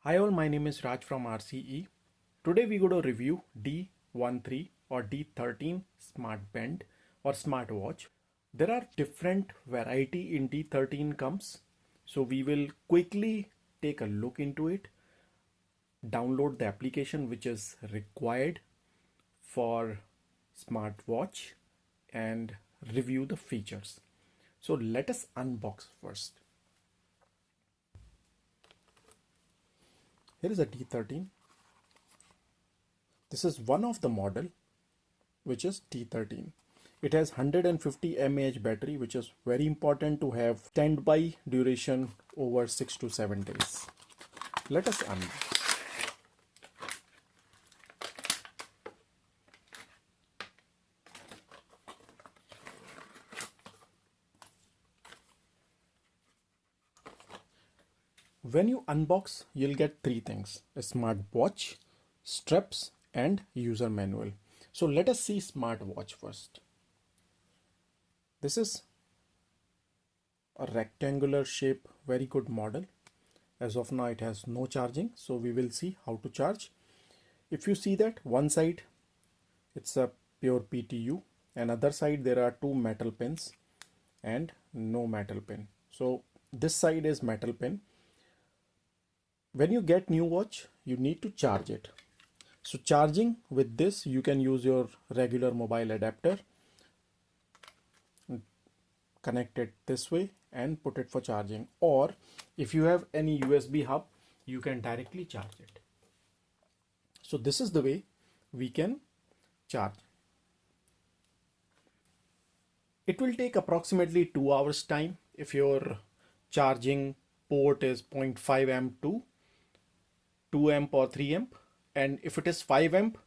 Hi all, my name is Raj from RCE. Today we go to review D13 or D13 smart band or smartwatch. There are different variety in D13 comes. So we will quickly take a look into it, download the application which is required for smartwatch and review the features. So let us unbox first. Here is a D13. This is one of the model which is D13. It has 150 mAh battery, which is very important to have standby duration over 6 to 7 days. Let us unbox. When you unbox, you'll get three things: a smartwatch, straps, and user manual. So let us see smartwatch first. This is a rectangular shape, very good model. As of now it has no charging, so we will see how to charge. If you see that one side it's a pure PTU, and other side there are two metal pins and no metal pin. So this side is metal pin. When you get new watch, you need to charge it. So charging with this, you can use your regular mobile adapter, connect it this way and put it for charging, or if you have any USB hub, you can directly charge it. So this is the way we can charge. It will take approximately 2 hours time if your charging port is 0.5 amp to 2 amp or 3 amp, and if it is 5 amp,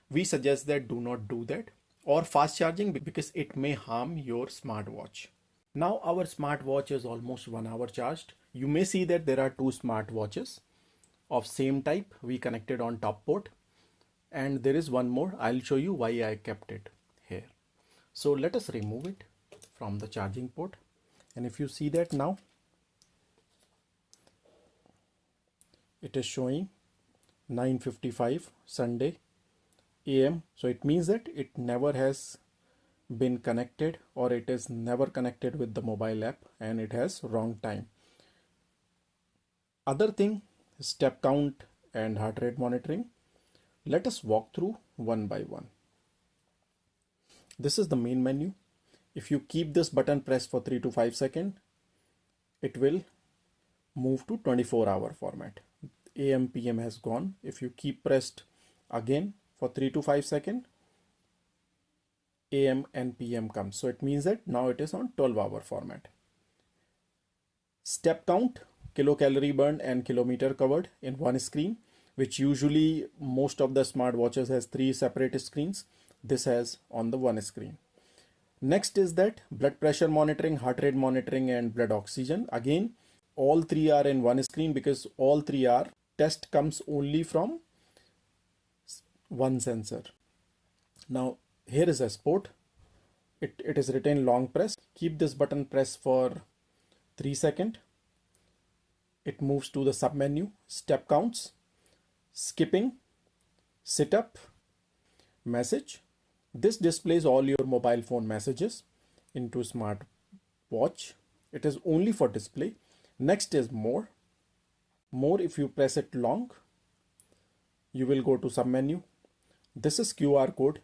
we suggest that do not do that, or fast charging, because it may harm your smartwatch. Now our smartwatch is almost 1 hour charged. You may see that there are two smartwatches of same type we connected on top port, and there is one more. I'll show you why I kept it here. So let us remove it from the charging port, and if you see that now it is showing 9:55 Sunday AM. So it means that it never has been connected, or it is never connected with the mobile app, and it has wrong time. Other thing, step count and heart rate monitoring. Let us walk through one by one. This is the main menu. If you keep this button pressed for 3 to 5 seconds, it will move to 24-hour format. AM PM has gone. If you keep pressed again for 3 to 5 seconds, AM and PM comes. So it means that now it is on 12-hour format. Step count, kilocalorie burn and kilometer covered in one screen, which usually most of the smartwatches has 3 separate screens. This has on the one screen. Next is that blood pressure monitoring, heart rate monitoring, and blood oxygen. Again, all three are in one screen because all three are test comes only from one sensor. Now here is a sport. It is written long press. Keep this button pressed for 3 seconds. It moves to the sub menu, step counts, skipping, sit up, message. This displays all your mobile phone messages into smart watch. It is only for display. Next is more. More, if you press it long, you will go to sub menu. This is QR code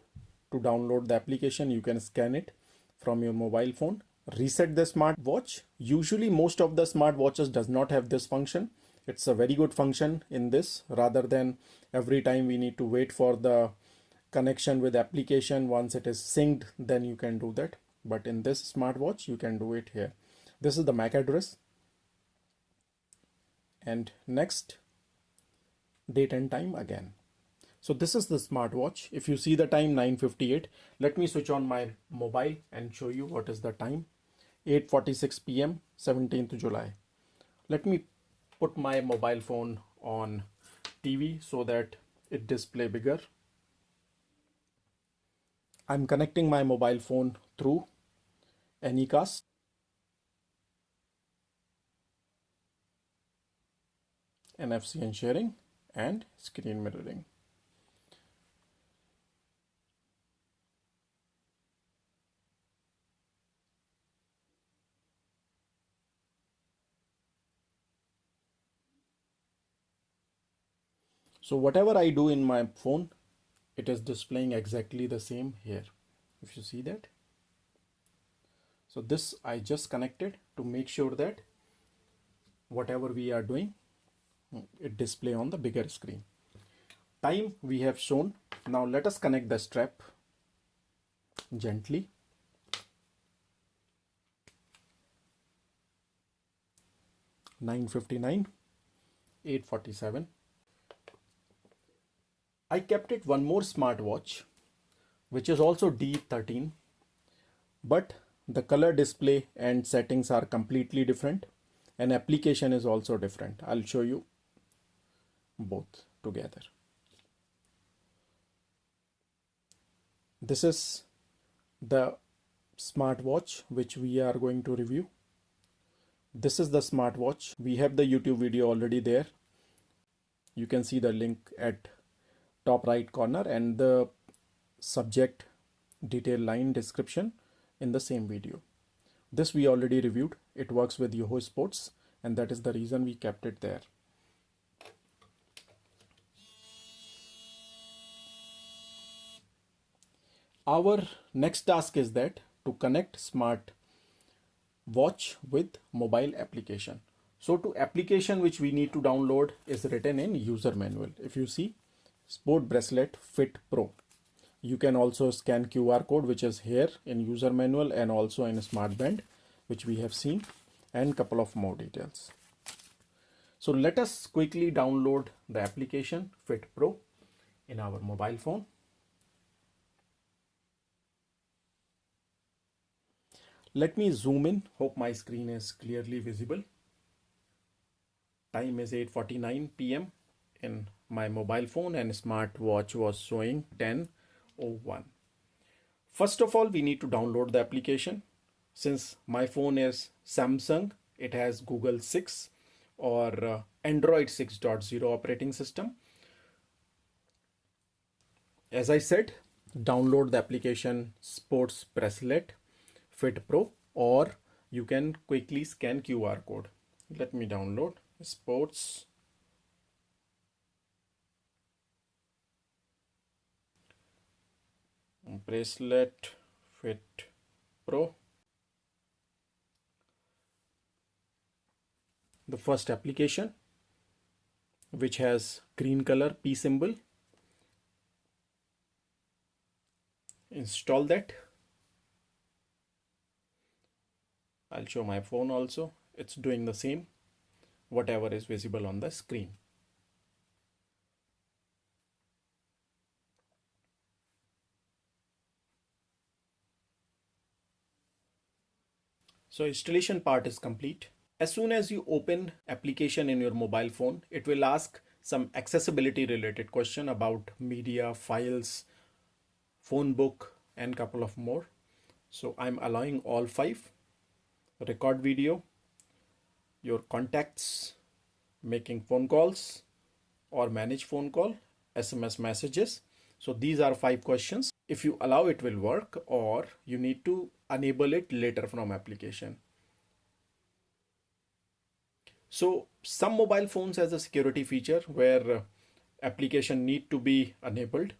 to download the application. You can scan it from your mobile phone. Reset the smartwatch. Usually most of the smartwatches does not have this function. It's a very good function in this, rather than every time we need to wait for the connection with application. Once it is synced, then you can do that. But in this smartwatch, you can do it here. This is the MAC address. And next, date and time again. So this is the smartwatch. If you see the time 9:58, let me switch on my mobile and show you what is the time. 8:46 PM, 17th July. Let me put my mobile phone on TV so that it display bigger. I'm connecting my mobile phone through Anycast. NFC and sharing, and screen mirroring. So whatever I do in my phone, it is displaying exactly the same here. If you see that. So this I just connected to make sure that whatever we are doing, it display on the bigger screen. Time we have shown. Now let us connect the strap gently. (9:59), 8:47. I kept it one more smartwatch, which is also D13, but the color display and settings are completely different, and application is also different. I'll show you both together. This is the smartwatch which we are going to review. This is the smartwatch. We have the YouTube video already there. You can see the link at top right corner and the subject detail line description in the same video. This we already reviewed. It works with Yoho Sports, and that is the reason we kept it there. Our next task is that to connect smart watch with mobile application. So to application which we need to download is written in user manual. If you see Sport Bracelet FitPro, you can also scan QR code which is here in user manual and also in smart band which we have seen, and couple of more details. So let us quickly download the application FitPro in our mobile phone. Let me zoom in. Hope my screen is clearly visible. Time is 8:49 p.m. in my mobile phone and smartwatch was showing 10:01. First of all, we need to download the application. Since my phone is Samsung, it has Google 6 or Android 6.0 operating system. As I said, download the application Sports Bracelet FitPro, or you can quickly scan QR code. Let me download Sports Bracelet FitPro. The first application, which has green color P symbol. Install that. I'll show my phone also. It's doing the same, whatever is visible on the screen. So installation part is complete. As soon as you open application in your mobile phone, it will ask some accessibility related question about media, files, phone book, and couple of more. So I'm allowing all 5. Record video, your contacts, making phone calls or manage phone call, SMS messages. So these are 5 questions. If you allow, it will work, or you need to enable it later from application. So some mobile phones has a security feature where application need to be enabled.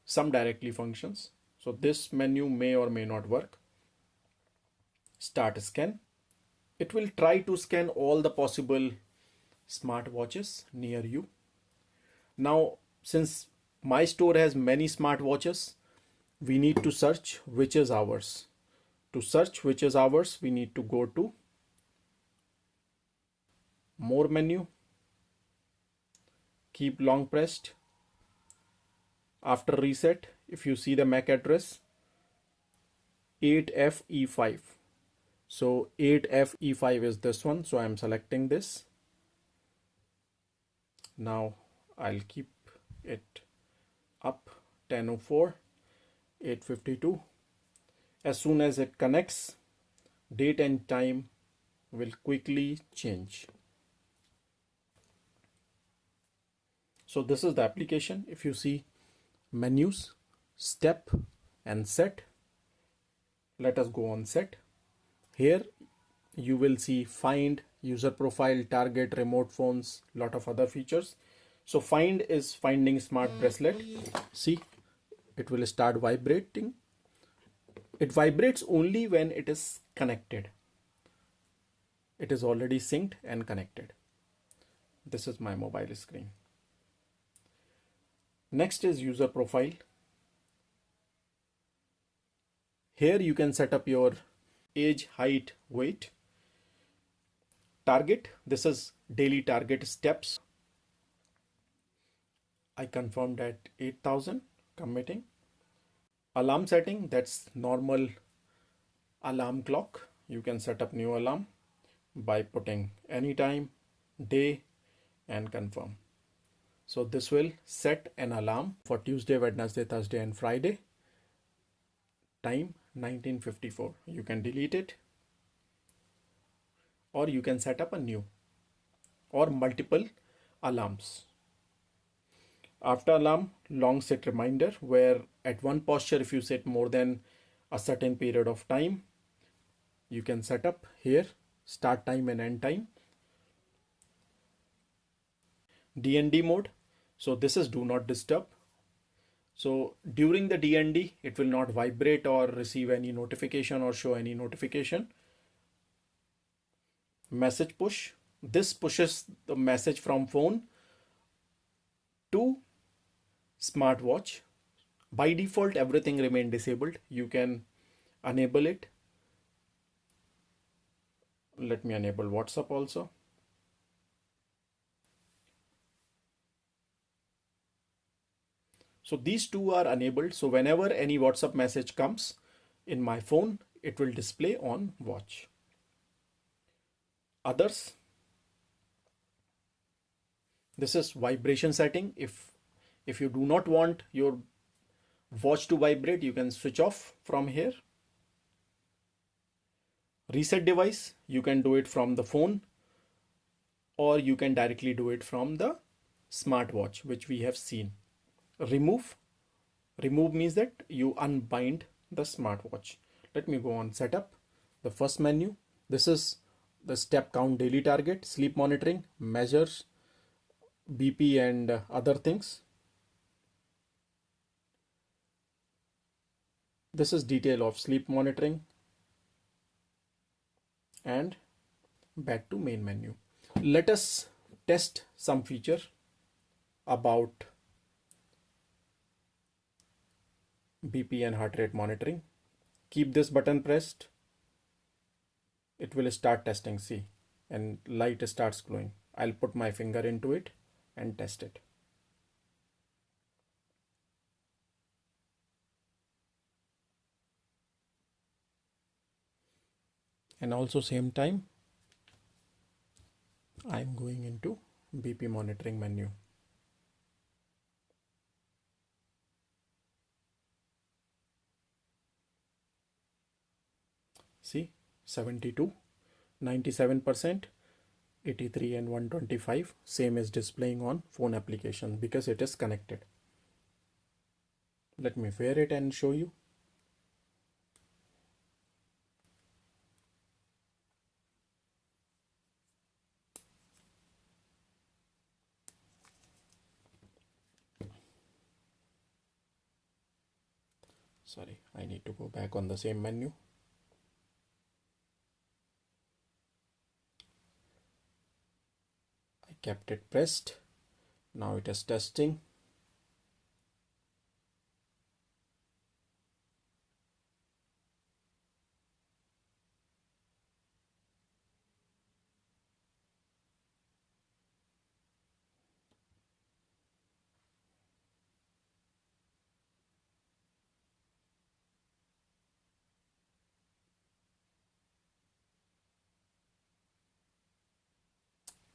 Some directly functions. So this menu may or may not work. Start scan. It will try to scan all the possible smartwatches near you. Now, since my store has many smartwatches, we need to search which is ours. To search which is ours, we need to go to More menu, keep long pressed. After reset, if you see the MAC address, 8FE5. So 8FE5 is this one. So I'm selecting this. Now I'll keep it up. 10:04, 8:52. As soon as it connects, date and time will quickly change. So this is the application. If you see menus, step and set, let us go on set. Here you will see find, user profile, target, remote phones, lot of other features. So find is finding smart bracelet. See, it will start vibrating. It vibrates only when it is connected. It is already synced and connected. This is my mobile screen. Next is user profile. Here you can set up your age, height, weight. Target, this is daily target steps. I confirmed at 8,000, committing. Alarm setting, that's normal alarm clock. You can set up new alarm by putting anytime, day and confirm. So this will set an alarm for Tuesday, Wednesday, Thursday and Friday. Time 1954. You can delete it, or you can set up a new or multiple alarms. After alarm, long set reminder, where at one posture if you set more than a certain period of time, you can set up here start time and end time. Dnd mode, so this is do not disturb. So during the DND, it will not vibrate or receive any notification or show any notification. Message push, this pushes the message from phone to smartwatch. By default, everything remain disabled. You can enable it. Let me enable WhatsApp also. So these two are enabled. So whenever any WhatsApp message comes in my phone, it will display on watch. Others, this is vibration setting. If you do not want your watch to vibrate, you can switch off from here. Reset device, you can do it from the phone, or you can directly do it from the smartwatch, which we have seen. Remove means that you unbind the smartwatch. Let me go on setup. The first menu, this is the step count, daily target, sleep monitoring, measures, BP and other things. This is detail of sleep monitoring, and back to main menu. Let us test some feature about BP and heart rate monitoring. Keep this button pressed. It will start testing, see, and light starts glowing. I'll put my finger into it and test it. And also same time, I'm going into BP monitoring menu. See, 72, 97%, 83 and 125. Same is displaying on phone application because it is connected. Let me wear it and show you. Sorry, I need to go back on the same menu. I kept it pressed. Now it is testing.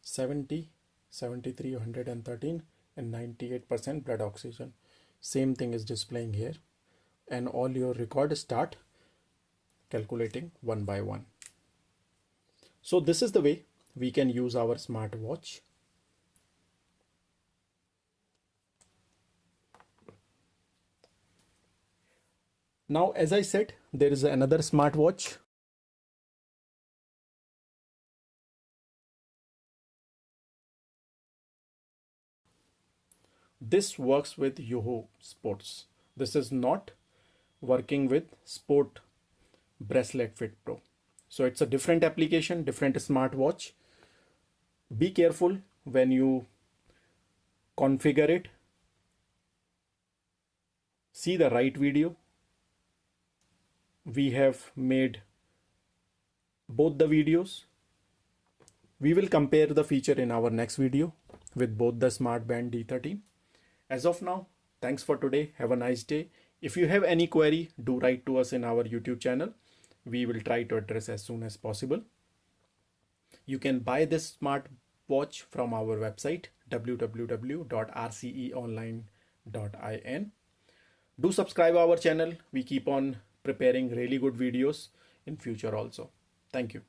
Seventy, 73, 113 and 98% blood oxygen. Same thing is displaying here, and all your records start calculating one by one. So this is the way we can use our smartwatch. Now, as I said, there is another smartwatch. This works with Yoho Sports. This is not working with Sport Bracelet FitPro. So it's a different application, different smartwatch. Be careful when you configure it. See the right video. We have made both the videos. We will compare the feature in our next video with both the smartband D13. As of now, thanks for today. Have a nice day. If you have any query, do write to us in our YouTube channel. We will try to address as soon as possible. You can buy this smartwatch from our website www.rceonline.in. Do subscribe our channel. We keep on preparing really good videos in future also. Thank you.